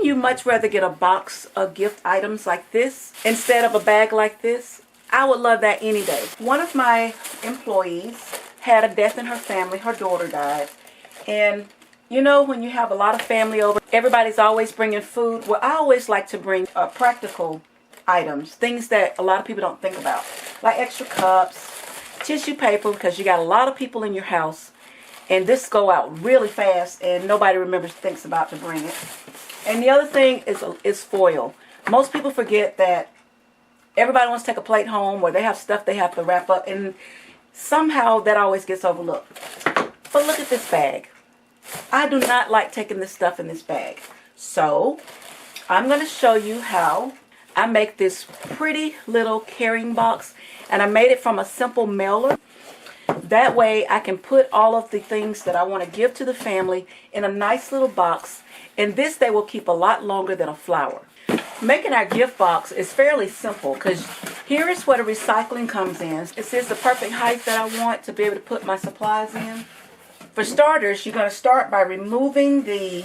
you much rather get a box of gift items like this instead of a bag like this? I would love that any day. One of my employees had a death in her family. Her daughter died. And you know, when you have a lot of family over, everybody's always bringing food. Well, I always like to bring practical items, things that a lot of people don't think about, like extra cups, tissue paper, because you got a lot of people in your house, and this go out really fast, and nobody thinks about to bring it. And the other thing is foil. Most people forget that everybody wants to take a plate home, or they have stuff they have to wrap up, and somehow that always gets overlooked. But look at this bag. I do not like taking this stuff in this bag. So I'm going to show you how I make this pretty little carrying box. And I made it from a simple mailer. That way I can put all of the things that I want to give to the family in a nice little box. And this they will keep a lot longer than a flower. Making our gift box is fairly simple, because here is where the recycling comes in. It says the perfect height that I want to be able to put my supplies in. For starters, you're going to start by removing the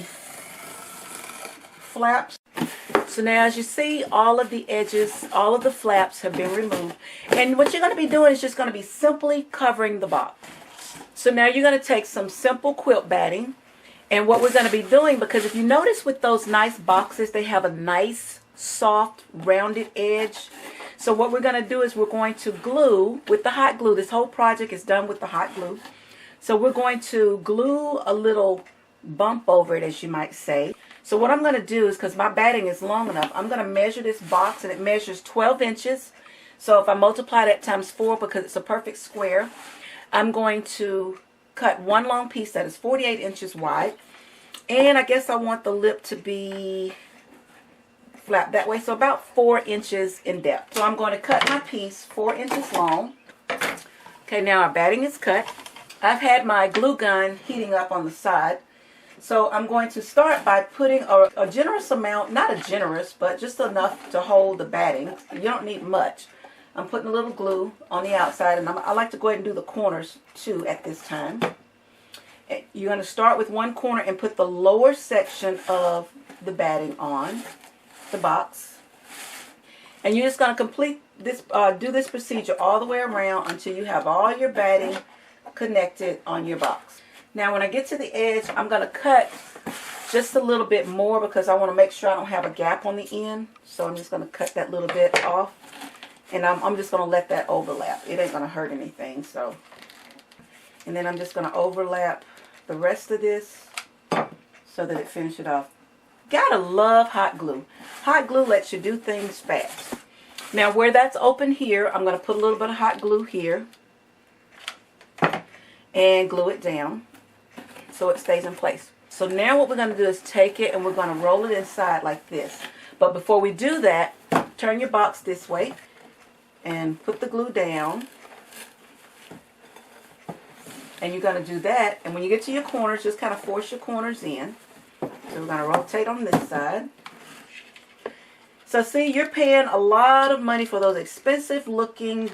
flaps. So now as you see, all of the edges, all of the flaps have been removed. And what you're going to be doing is just going to be simply covering the box. So now you're going to take some simple quilt batting. And what we're going to be doing, because if you notice with those nice boxes, they have a nice, soft, rounded edge. So what we're going to do is we're going to glue with the hot glue. This whole project is done with the hot glue. So we're going to glue a little bump over it, as you might say. So what I'm going to do is, because my batting is long enough, I'm going to measure this box, and it measures 12 inches. So if I multiply that times 4, because it's a perfect square, I'm going to cut one long piece that is 48 inches wide. And I guess I want the lip to be flat that way, so about 4 inches in depth. So I'm going to cut my piece 4 inches long. Okay, now our batting is cut. I've had my glue gun heating up on the side. So I'm going to start by putting a generous amount, not a generous, but just enough to hold the batting. You don't need much. I'm putting a little glue on the outside, and I like to go ahead and do the corners too at this time. You're going to start with one corner and put the lower section of the batting on the box. And you're just going to complete this, do this procedure all the way around until you have all your batting connected on your box. Now when I get to the edge, I'm going to cut just a little bit more, because I want to make sure I don't have a gap on the end. So I'm just going to cut that little bit off, and I'm just going to let that overlap. It ain't going to hurt anything. So, and then I'm just going to overlap the rest of this so that it finishes it off. Gotta love hot glue. Hot glue lets you do things fast. Now where that's open here, I'm going to put a little bit of hot glue here and glue it down so it stays in place. So now what we're going to do is take it and we're going to roll it inside like this. But before we do that, turn your box this way and put the glue down. And you're going to do that, and when you get to your corners, just kind of force your corners in. So we're going to rotate on this side. So see, you're paying a lot of money for those expensive looking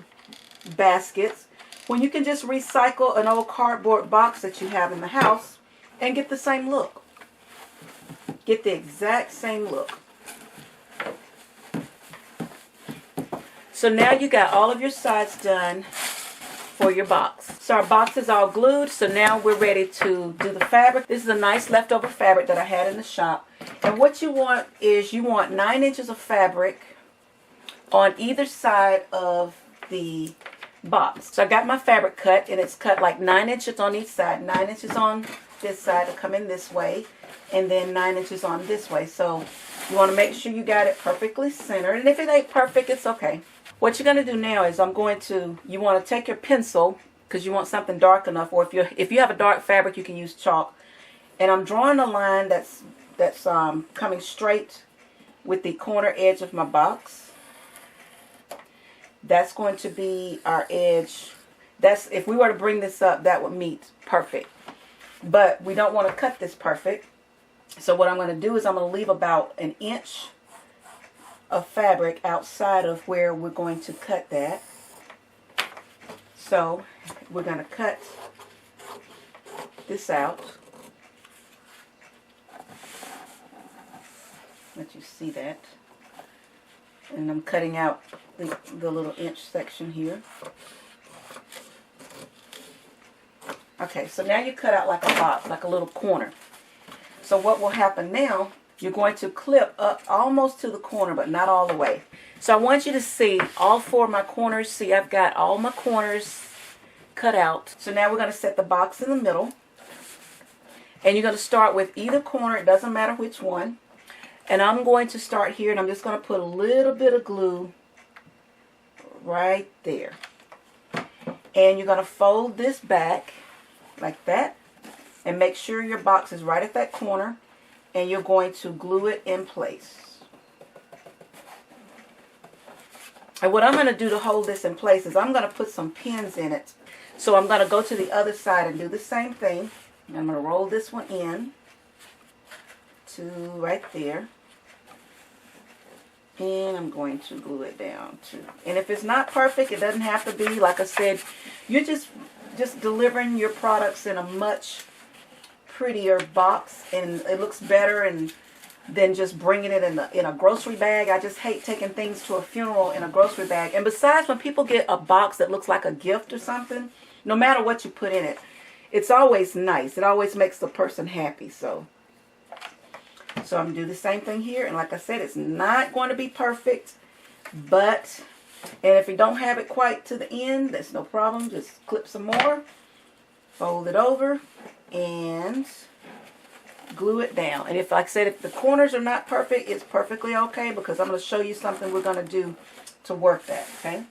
baskets when you can just recycle an old cardboard box that you have in the house and get the same look. Get the exact same look. So now you got all of your sides done for your box. So our box is all glued, so now we're ready to do the fabric. This is a nice leftover fabric that I had in the shop. And what you want is you want 9 inches of fabric on either side of the box. So I got my fabric cut, and it's cut like 9 inches on each side. 9 inches on this side to come in this way, and then 9 inches on this way. So you want to make sure you got it perfectly centered, and if it ain't perfect, it's okay. What you're going to do now is you want to take your pencil, because you want something dark enough, or if you have a dark fabric, you can use chalk. And I'm drawing a line that's coming straight with the corner edge of my box. That's going to be our edge. That's, if we were to bring this up, that would meet perfect. But we don't want to cut this perfect. So what I'm going to do is I'm going to leave about 1 inch of fabric outside of where we're going to cut that. So we're going to cut this out. let you see that. And I'm cutting out the little inch section here. Okay, so now you cut out like a box, like a little corner. So what will happen now, you're going to clip up almost to the corner, but not all the way. So I want you to see all 4 of my corners. See, I've got all my corners cut out. So now we're going to set the box in the middle. And you're going to start with either corner. It doesn't matter which one. And I'm going to start here, and I'm just going to put a little bit of glue right there. And you're going to fold this back like that. And make sure your box is right at that corner. And you're going to glue it in place. And what I'm going to do to hold this in place is I'm going to put some pins in it. So I'm going to go to the other side and do the same thing. I'm going to roll this one in to right there. And I'm going to glue it down too. And if it's not perfect, it doesn't have to be. Like I said, you're just delivering your products in a much prettier box, and it looks better than just bringing it in a grocery bag. I just hate taking things to a funeral in a grocery bag. And besides, when people get a box that looks like a gift or something, no matter what you put in it, it's always nice. It always makes the person happy. So I'm going to do the same thing here. And like I said, it's not going to be perfect. And if you don't have it quite to the end, that's no problem. Just clip some more. Fold it over. And glue it down. And if, like I said, if the corners are not perfect, it's perfectly okay, because I'm going to show you something we're going to do to work that, okay?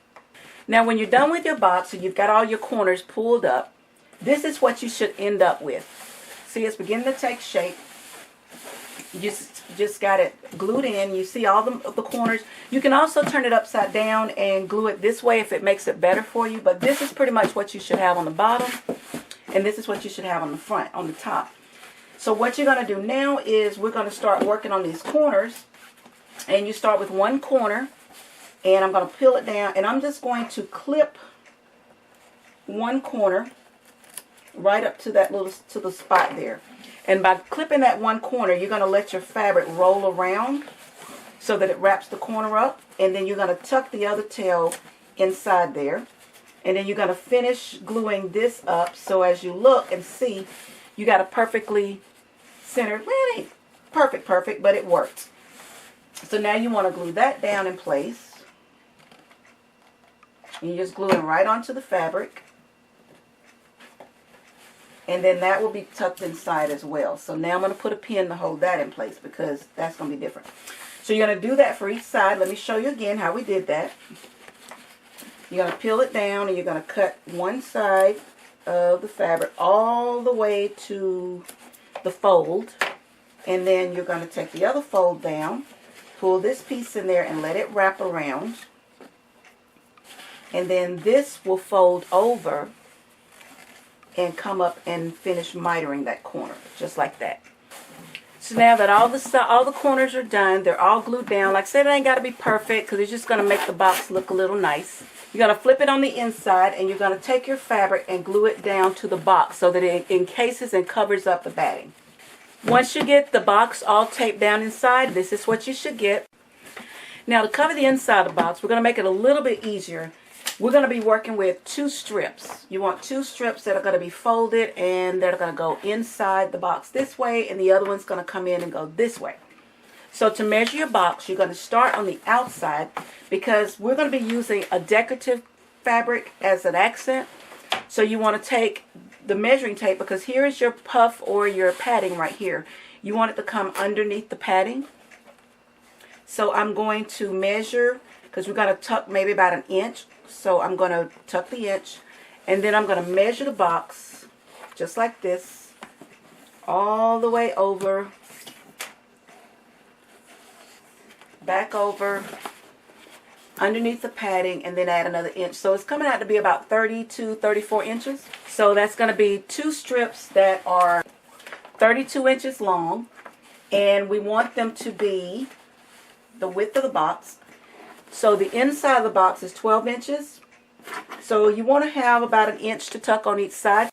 Now, when you're done with your box, so you've got all your corners pulled up, this is what you should end up with. See, it's beginning to take shape. You just got it glued in. You see all the corners. You can also turn it upside down and glue it this way if it makes it better for you, but this is pretty much what you should have on the bottom. And this is what you should have on the front, on the top. So what you're going to do now is we're going to start working on these corners. And you start with one corner. And I'm going to peel it down. And I'm just going to clip one corner right up to that to the spot there. And by clipping that one corner, you're going to let your fabric roll around so that it wraps the corner up. And then you're going to tuck the other tail inside there. And then you're going to finish gluing this up. So as you look and see, you got a perfectly centered, well, it ain't perfect, but it works. So now you want to glue that down in place. And you're just gluing right onto the fabric. And then that will be tucked inside as well. So now I'm going to put a pin to hold that in place, because that's going to be different. So you're going to do that for each side. Let me show you again how we did that. You're going to peel it down, and you're going to cut one side of the fabric all the way to the fold. And then you're going to take the other fold down, pull this piece in there, and let it wrap around. And then this will fold over and come up and finish mitering that corner, just like that. So now that all the corners are done, they're all glued down. Like I said, it ain't got to be perfect, because it's just going to make the box look a little nice. You're going to flip it on the inside, and you're going to take your fabric and glue it down to the box so that it encases and covers up the batting. Once you get the box all taped down inside, this is what you should get. Now, to cover the inside of the box, we're going to make it a little bit easier. We're going to be working with 2 strips. You want 2 strips that are going to be folded, and they're going to go inside the box this way, and the other one's going to come in and go this way. So to measure your box, you're going to start on the outside, because we're going to be using a decorative fabric as an accent. So you want to take the measuring tape, because here is your puff or your padding right here. You want it to come underneath the padding. So I'm going to measure, because we're going to tuck maybe about 1 inch. So I'm going to tuck the inch, and then I'm going to measure the box just like this, all the way over, back over, underneath the padding, and then add another inch. So it's coming out to be about 30 to 34 inches. So that's going to be 2 strips that are 32 inches long, and we want them to be the width of the box. So the inside of the box is 12 inches. So you want to have about 1 inch to tuck on each side.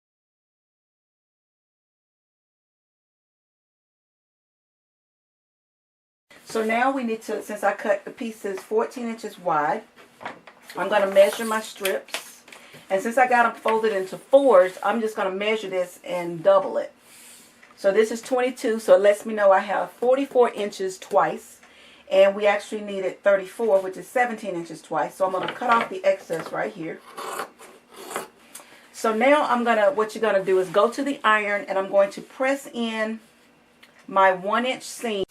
So now we need to, since I cut the pieces 14 inches wide, I'm going to measure my strips. And since I got them folded into 4s, I'm just going to measure this and double it. So this is 22, so it lets me know I have 44 inches twice. And we actually needed 34, which is 17 inches twice. So I'm going to cut off the excess right here. So now what you're going to do is go to the iron, and I'm going to press in my 1-inch seam.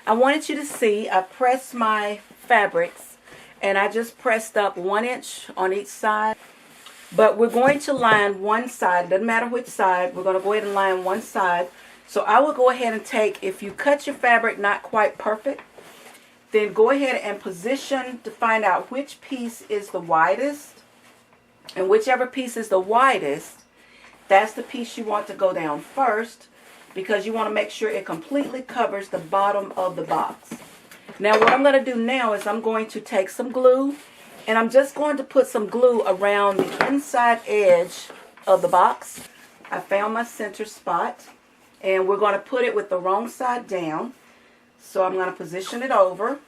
I wanted you to see I pressed my fabrics, and I just pressed up 1 inch on each side. But we're going to line one side. Doesn't matter which side. We're going to go ahead and line one side. So I will go ahead and take, if you cut your fabric not quite perfect, then go ahead and position to find out which piece is the widest. And whichever piece is the widest, that's the piece you want to go down first, because you want to make sure it completely covers the bottom of the box. Now what I'm going to do now is I'm going to take some glue, and I'm just going to put some glue around the inside edge of the box. I found my center spot, and we're going to put it with the wrong side down. So I'm going to position it over,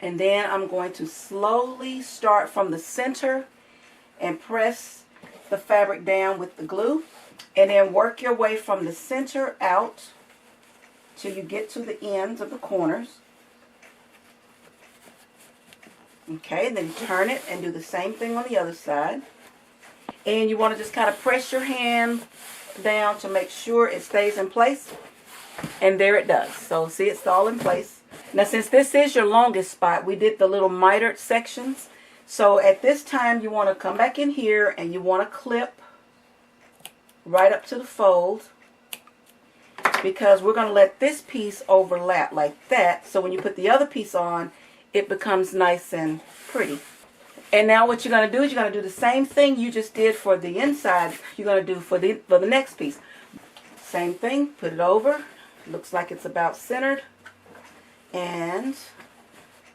and then I'm going to slowly start from the center and press the fabric down with the glue, and then work your way from the center out till you get to the ends of the corners. Okay, and then you turn it and do the same thing on the other side. And you want to just kind of press your hand down to make sure it stays in place. And there it does. So see, it's all in place. Now since this is your longest spot, we did the little mitered sections. So at this time you want to come back in here and you want to clip right up to the fold, because we're going to let this piece overlap like that. So when you put the other piece on, it becomes nice and pretty. And now what you're going to do is you're going to do the same thing you just did for the inside. You're going to do for the next piece. Same thing, put it over. Looks like it's about centered. And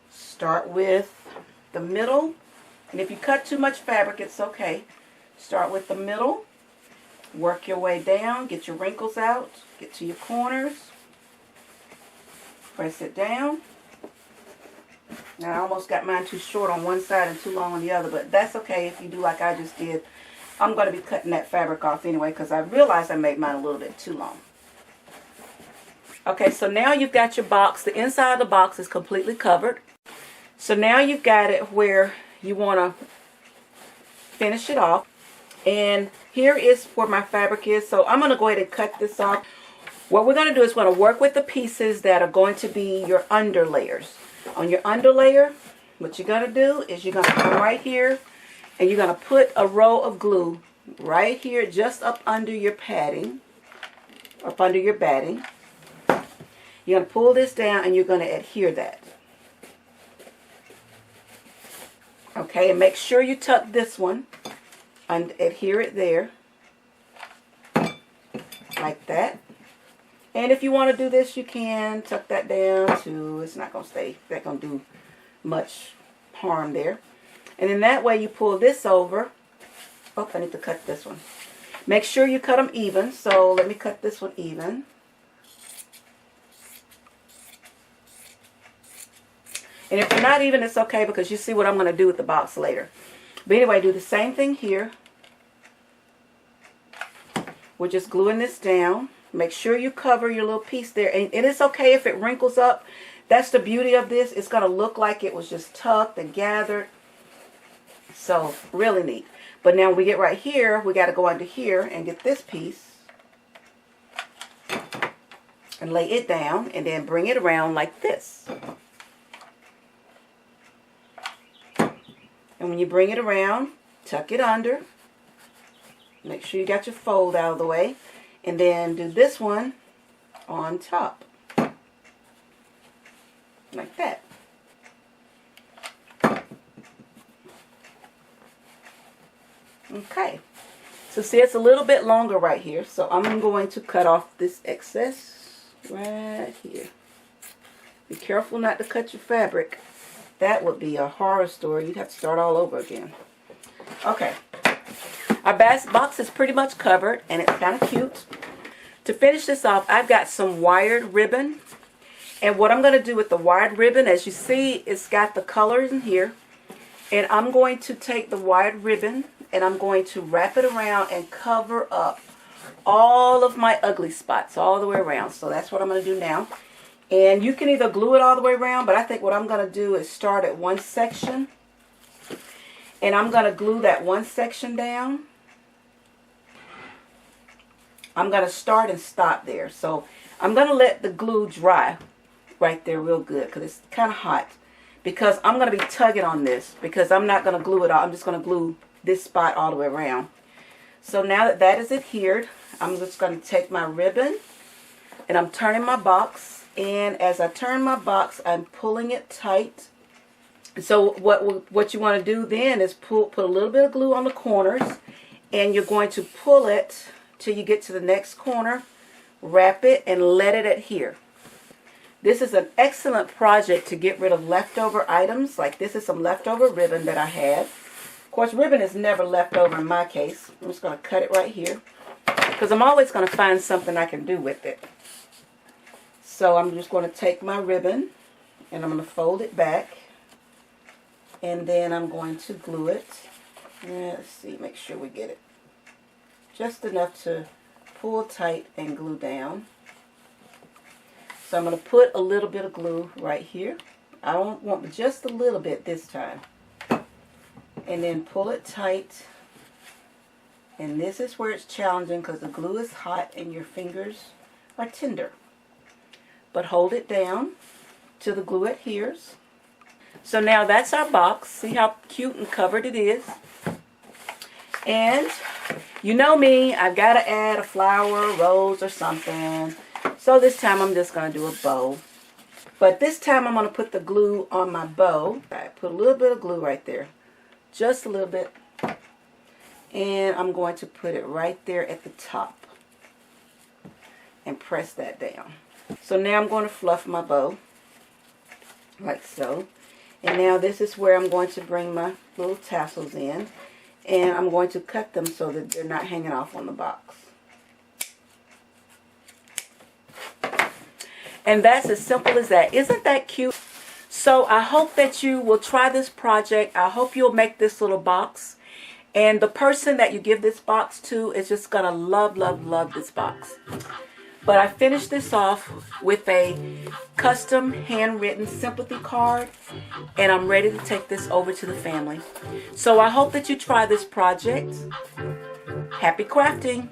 start with the middle. And if you cut too much fabric, it's okay. Start with the middle. Work your way down. Get your wrinkles out. Get to your corners. Press it down. Now I almost got mine too short on one side and too long on the other, but that's okay if you do like I just did. I'm going to be cutting that fabric off anyway because I realized I made mine a little bit too long. Okay, so now you've got your box. The inside of the box is completely covered. So now you've got it where you want to finish it off. And here is where my fabric is. So I'm going to go ahead and cut this off. What we're going to do is we're going to work with the pieces that are going to be your under layers. On your under layer, what you're going to do is you're going to come right here and you're going to put a row of glue right here just up under your padding, up under your batting. You're going to pull this down and you're going to adhere that. Okay, and make sure you tuck this one and adhere it there like that. And if you want to do this, you can tuck that down too. It's not going to stay, that's going to do much harm there. And then that way you pull this over. Oh, I need to cut this one. Make sure you cut them even. So let me cut this one even. And if they're not even, it's okay because you see what I'm going to do with the box later. But anyway, do the same thing here. We're just gluing this down. Make sure you cover your little piece there. And it's okay if it wrinkles up. That's the beauty of this. It's going to look like it was just tucked and gathered. So, really neat. But now when we get right here, we got to go under here and get this piece. And lay it down. And then bring it around like this. And when you bring it around, tuck it under. Make sure you got your fold out of the way. And then do this one on top. Like that. Okay. So see, it's a little bit longer right here. So I'm going to cut off this excess right here. Be careful not to cut your fabric. That would be a horror story. You'd have to start all over again. Okay. Our box is pretty much covered, and it's kind of cute. To finish this off, I've got some wired ribbon, And what I'm going to do with the wide ribbon, as you see, it's got the colors in here. And I'm going to take the wide ribbon and I'm going to wrap it around and cover up all of my ugly spots all the way around. So that's what I'm going to do now. And you can either glue it all the way around, but I think what I'm going to do is start at one section. And I'm going to glue that one section down. I'm going to start and stop there. So I'm going to let the glue dry right there real good because it's kind of hot. Because I'm going to be tugging on this because I'm not going to glue it all. I'm just going to glue this spot all the way around. So now that that is adhered, I'm just going to take my ribbon and I'm turning my box. And as I turn my box, I'm pulling it tight. So what you want to do then is put a little bit of glue on the corners. And you're going to pull it till you get to the next corner. Wrap it and let it adhere. This is an excellent project to get rid of leftover items. Like this is some leftover ribbon that I had. Of course, ribbon is never left over in my case. I'm just going to cut it right here. Because I'm always going to find something I can do with it. So I'm just going to take my ribbon and I'm going to fold it back. And then I'm going to glue it. Let's see, make sure we get it just enough to pull tight and glue down. So I'm going to put a little bit of glue right here. I don't want but just a little bit this time. And then pull it tight. And this is where it's challenging because the glue is hot and your fingers are tender. But hold it down till the glue adheres. So now that's our box. See how cute and covered it is. And you know me, I've got to add a flower, rose, or something. So this time I'm just going to do a bow. But this time I'm going to put the glue on my bow. I put a little bit of glue right there. Just a little bit. And I'm going to put it right there at the top. And press that down. So now I'm going to fluff my bow. Like so. And now this is where I'm going to bring my little tassels in. And I'm going to cut them so that they're not hanging off on the box. And that's as simple as that. Isn't that cute? So I hope that you will try this project. I hope you'll make this little box. And the person that you give this box to is just going to love, love, love this box. But I finished this off with a custom handwritten sympathy card. And I'm ready to take this over to the family. So I hope that you try this project. Happy crafting!